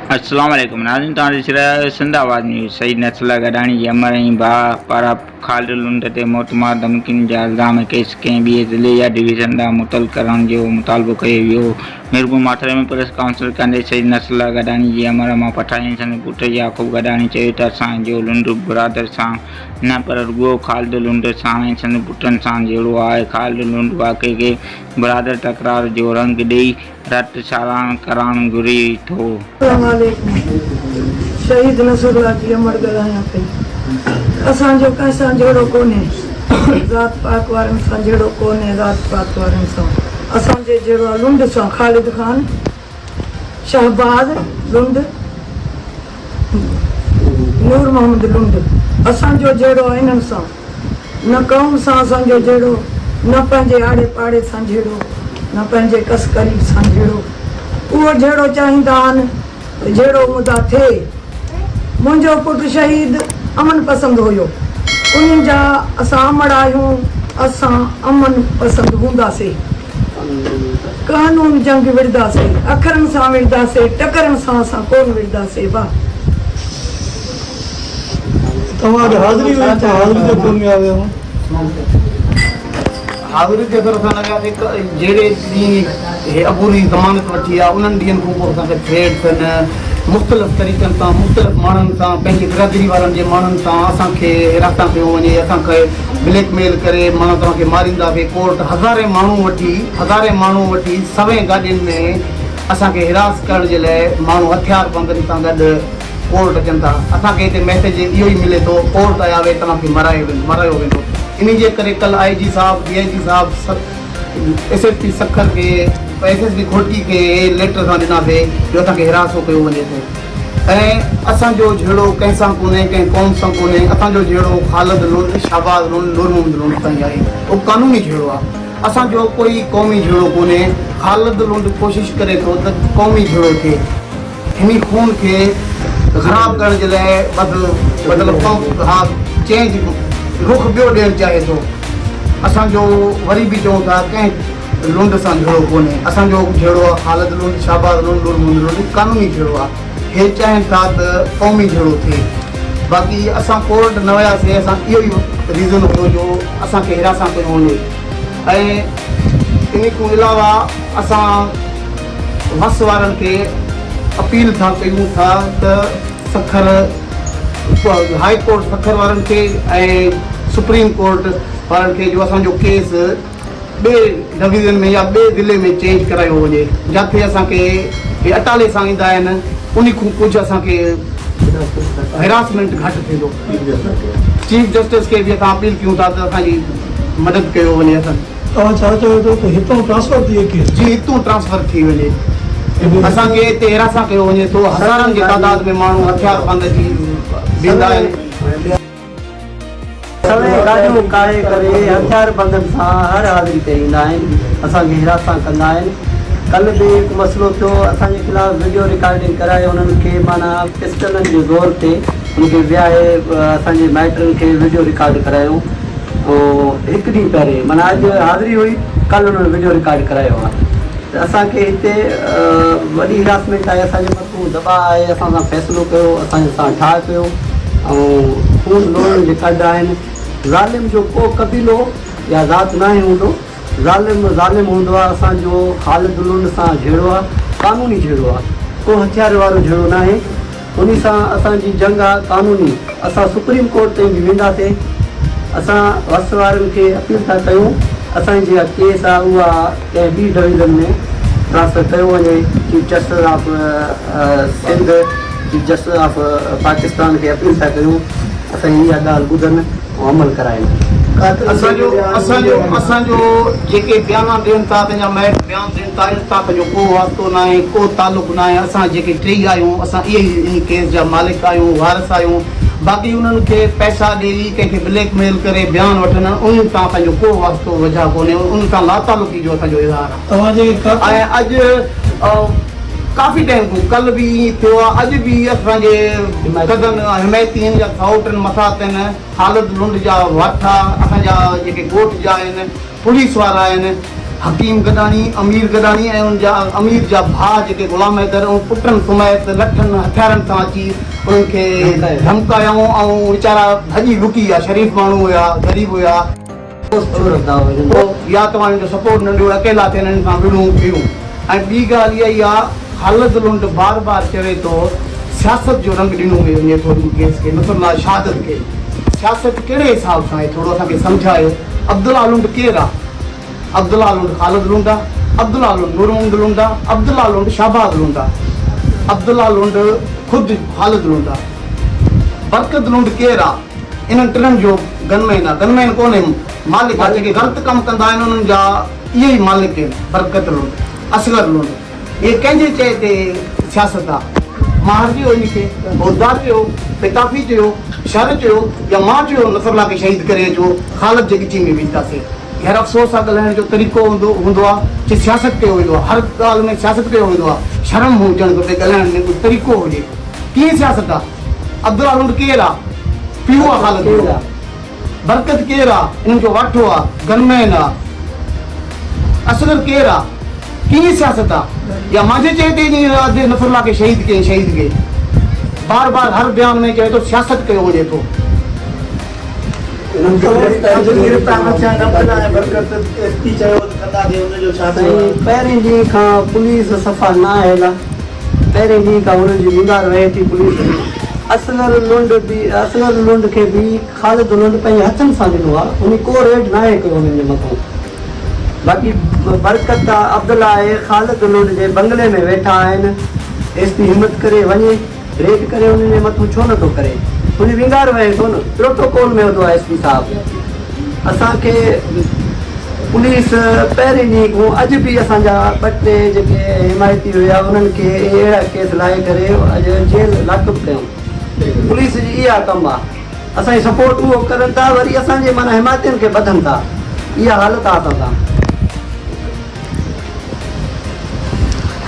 अस्सलाम वालेकुम नाज़रीन तव्हां ॾिसी रहिया आहियो सिंध आवाज़ न्यूज़। सईद नसरुल्लाह गडाणी जी अमर ऐं भाउ पारां ख़ालिद लुंड ते मोतमार धमकियुनि जा इल्ज़ाम केस कंहिं ॿिए ज़िले या डिवीज़न ॾांहुं मुतल करण जो मुतालबो कयो वियो। मीरपुर माथुरे में प्रेस कॉन्फ्रेंस कंदे सईद नसरुल्लाह गडाणी जी अमर मां पठाई संदे पुट याक़ूब गडाणी चयो त असां जो लुंड बुरादर सां न पर रुॻो ख़ालिद लुंड सां ऐं संदे पुटनि सां जहिड़ो आहे। ख़ालिद लुंड वाक़े खे बुरादर तकरार जो रंग ॾेई रत चालान करणु घुरी थो। शहीद नसरुल्लाह जी अमर ॻाल्हायां पई। असांजो कंहिंसां जहिड़ो कोन्हे, ज़ात पात वारनि सां जहिड़ो कोन्हे, ज़ात पात वारनि सां असांजे जहिड़ो आहे। लुंड सां ख़ालिद ख़ान, शहबाज लुंड, नूर मोहम्मद लुंड असांजो जहिड़ो आहे। इन्हनि सां न क़ौम सां असांजो जहिड़ो, न पंहिंजे आड़े पाड़े सां जहिड़ो, न पंहिंजे कस करीब सां जहिड़ो। उहो जहिड़ो चाहींदा आहिनि जहिड़ो मुदा थिए। मुंहिंजो पुटु शहीद अमन पसंदि हुयो, उन्हनि जा असां अमड़ आहियूं। असां अमन पसंदि हूंदासीं, कानून जंग विढ़ंदासीं, अखरनि सां विढ़ंदासीं, टकरनि सां असां कोन विढ़ंदासीं। वाह तव्हांजी हाज़िरी हुई त हाज़िरी जो कोन में आया हाज़िरी जे करे असां लॻासीं जहिड़े ॾींहुं हे अबूरी ज़मानत वठी आहे उन्हनि ॾींहंनि खां पोइ असांखे थ्रेड थियनि मुख़्तलिफ़ तरीक़नि सां, मुख़्तलिफ़ माण्हुनि सां, पंहिंजी बिरादरी वारनि जे माण्हुनि सां असांखे हिरासत कयो वञे, असांखे ब्लैकमेल करे माना तव्हांखे मारींदासीं। कोर्ट हज़ारे माण्हू वठी सवें गाॾियुनि में असांखे हिरास करण जे लाइ माण्हू हथियार बंदनि सां गॾु कोर्ट अचनि था। असांखे हिते मैसेज इहो ई मिले थो, कोर्ट आया वे तव्हांखे मरायो वेंदो। इन जे करे कल्ह IG साहब, DIG साहब, SSP सखर खे, SSP खोटी खे लेटर सां ॾिनासीं जो असांखे हिरासो कयो वञे थो। ऐं असांजो जहिड़ो कंहिंसां कोन्हे, कंहिं क़ौम सां कोन्हे। असांजो जहिड़ो ख़ालिद लुंड, शहबाज लुंड, नूर मोहम्मद लुंड ताईं आहे, उहो क़ानूनी जहिड़ो आहे। असांजो कोई क़ौमी जहिड़ो कोन्हे। ख़ालिद लुंड कोशिशि करे थो त क़ौमी जहिड़ो थिए। हिन खून खे ख़राबु करण जे लाइ मतिलबु हा चेंज रुख ॿियो ॾियणु चाहे थो। असांजो वरी बि चऊं था कंहिं लुंड सां जहिड़ो कोन्हे। असांजो जहिड़ो आहे ख़ालिद लुंड, शहबाज लुंड, नूर मोहम्मद लुंड क़ानूनी जहिड़ो आहे। हे चाहिनि था त क़ौमी जहिड़ो थिए। बाक़ी असां कोर्ट न वियासीं, असां इहो ई रीज़न हुयो जो असांखे हिरासत कयो वञे। ऐं इन खां अलावा असां वस वारनि खे अपील था कयूं था त सखर हाई कोर्ट सखर वारनि खे ऐं सुप्रीम कोर्ट वारनि खे जो असांजो केस ॿिए डिवीज़न में या ॿिए ज़िले में चेंज करायो वञे, जिथे असांखे हे अटाले सां ईंदा आहिनि। उन खां कुझु असांखे हिरासमेंट घटि थींदो। चीफ जस्टिस खे बि असां अपील कयूं था त असांजी मदद कयो वञे। तव्हां छा चयो था त हितां ट्रांसफर थी केस? जी, हितां ट्रांसफर थी वञे। असांखे हिते हिरासत कयो वञे थो। हज़ारनि जी तादाद में माण्हू हथियार बंद थी बीहंदा आहिनि। सभई गाॾियूं काए करे हथियार बंदनि सां हर हाज़िरी ते ईंदा आहिनि, असांखे हिरासत कंदा आहिनि। कल्ह बि हिकु मसइलो थियो, असांजे ख़िलाफ़ु वीडियो रिकॉर्डिंग कराए उन्हनि खे माना पिस्टलनि जे ज़ोर ते उनखे विहाए असांजे माइटनि खे वीडियो रिकॉर्ड करायो। पोइ हिकु ॾींहुं पहिरें माना अॼु हाज़िरी हुई, कल्ह उन्हनि वीडियो रिकॉर्ड करायो आहे। त असांखे हिते वॾी हिरासमेंट आहे, असांजे मथां दॿाउ आहे, असां सां फ़ैसिलो कयो, असांजे सां ठाह कयो। ऐं खून लोहण जे कढ आहिनि। ज़ालिम जो को कबीलो या ज़ात न हूंदो, ज़ालिम हूंदो आहे। असांजो ख़ालिद लुंड सां जहिड़ो आहे, क़ानूनी जहिड़ो आहे, को हथियार वारो जहिड़ो न आहे। उन सां असांजी जंग आहे क़ानूनी। असां सुप्रीम कोर्ट ताईं बि वेंदासीं। असां वस वारनि खे अपील था कयूं असांजी जेका केस आहे उहा कंहिं ॿी डिवीज़न में ट्रांसफर कयो वञे। Chief justice of Sindh, chief justice of Pakistan खे अपील था कयूं असांजी इहा ॻाल्हि ॿुधनि ऐं अमल कराइनि। असांजो जेके बयाना ॾियनि था, पंहिंजा मैट बयान ॾियनि था, इन सां पंहिंजो को वास्तो न आहे, को तालुक़ु न आहे। असां जेके टेई आहियूं, असां इहे ई इन केस जा मालिक आहियूं, वारिस आहियूं। बाक़ी उन्हनि खे पैसा ॾेई कंहिंखे ब्लैकमेल करे बयान वठनि, उन्हनि सां पंहिंजो को वास्तो वजह कोन्हे। उन सां लातालुकी जो असांजो इज़हार आहे। ऐं अॼु काफ़ी टाइम खां कल्ह बि ईअं थियो आहे। अॼु बि असांजे कदन हिमायती आहिनि, या साउटनि मथां अथनि, ख़ालिद लुंड जा वाठा असांजा जेके ॻोठ जा आहिनि, पुलिस वारा आहिनि, हकीम गदानी, अमीर गदानी ऐं उनजा अमीर जा भाउ जेके ग़ुलाम हैदर ऐं पुटनि सुमैत लठनि हथियारनि सां अची उन्हनि खे धमकायूं ऐं वीचारा भॼी लुकी विया। शरीफ़ माण्हू हुया, ग़रीब हुया। या तव्हां जो सपोर्ट न ॾियो, अकेला थियनि हिननि सां विड़ूं पियूं। ऐं ॿी ॻाल्हि इहा ई आहे, ख़ालिद लुंड बार बार चवे थो सियासत जो रंग ॾिनो वञे थो केस खे, नसरुल्लाह शहादत खे। सियासत कहिड़े हिसाब सां आहे, थोरो असांखे सम्झायो। अब्दुल्ला लुंड केरु आहे? अब्दुल्ला लुंड ख़ालिद लुंड आहे, अब्दुल्ला लुंड नूरमुहम्मद लुंड आहे, अब्दुल्ला लुंड शहबाज लुंड आहे, अब्दुल्ला लुंड ख़ुदि ख़ालिद लुंड आहे। बरकत लुंड केरु आहे? इन्हनि टिनि जो गनमैन आहे। गनमैन कोन्हे, मालिक आहे। जेके ग़लति कमु कंदा आहिनि उन्हनि जा इहे ई मालिक आहिनि। बरकत लुंड, असगर लुंड, इहे कंहिंजे चए ते सियासत आहे? महारजी हो इनखे, उहदेदार चयो, पिताफ़ी चयो, शहर चयो, या मां चयो नसरुल्लाह खे शहीद करे अचो, ख़ालिद जे गिची में बीहतासीं। ख़ैर अफ़सोस आहे, ॻाल्हाइण जो तरीक़ो हूंदो आहे कि सियासत कयो वेंदो आहे, हर ॻाल्हि में सियासत कयो वेंदो आहे। शर्म हुजणु खपे, ॻाल्हाइण में कुझु तरीक़ो हुजे। कीअं सियासत आहे? अब्दुल्ला लुंड केरु आहे? पीउ आहे ख़ालिद लुंड। बरकत केरु आहे? इन्हनि जो वाठो आहे, गनमैन आहे। असगर केरु आहे? कीअं सियासत आहे? या मुंहिंजे चए ते नसरुल्लाह खे शहीद कयईं, शहीद खे बार बार हर बयान में चए थो सियासत कयो वञे थो। पहिरें ॾींहं खां पुलिस सफ़ा न आयल आहे। पहिरें ॾींहं खां हुननि जी निगाह रहे थी पुलिस। असगर लुंड खे बि ख़ालिद लुंड पंहिंजे हथनि सां ॾिनो आहे, उन को रेड न आहे कयो हुननि जे मथां। बाक़ी बरकत आहे, अब्दुल्ला आहे, ख़ालिद लुंड जे बंगले में वेठा आहिनि। एसपी हिमत करे वञे, रेड करे उन्हनि जे मथां छो नथो करे? उन विंगार वहे थो न, प्रोटोकॉल में हूंदो आहे एसपी साहिबु। असांखे पुलिस पहिरें ॾींहं खां अॼु बि असांजा ॿ टे जेके हिमायती हुया उन्हनि खे अहिड़ा केस लाहे करे अॼु जेल लाकअप कयूं। पुलिस जी इहा कमु आहे। असांजी सपोर्ट उहो करनि था, वरी असांजे माना हिमायतियुनि खे ॿधनि था। इहा हालत आहे असां सां।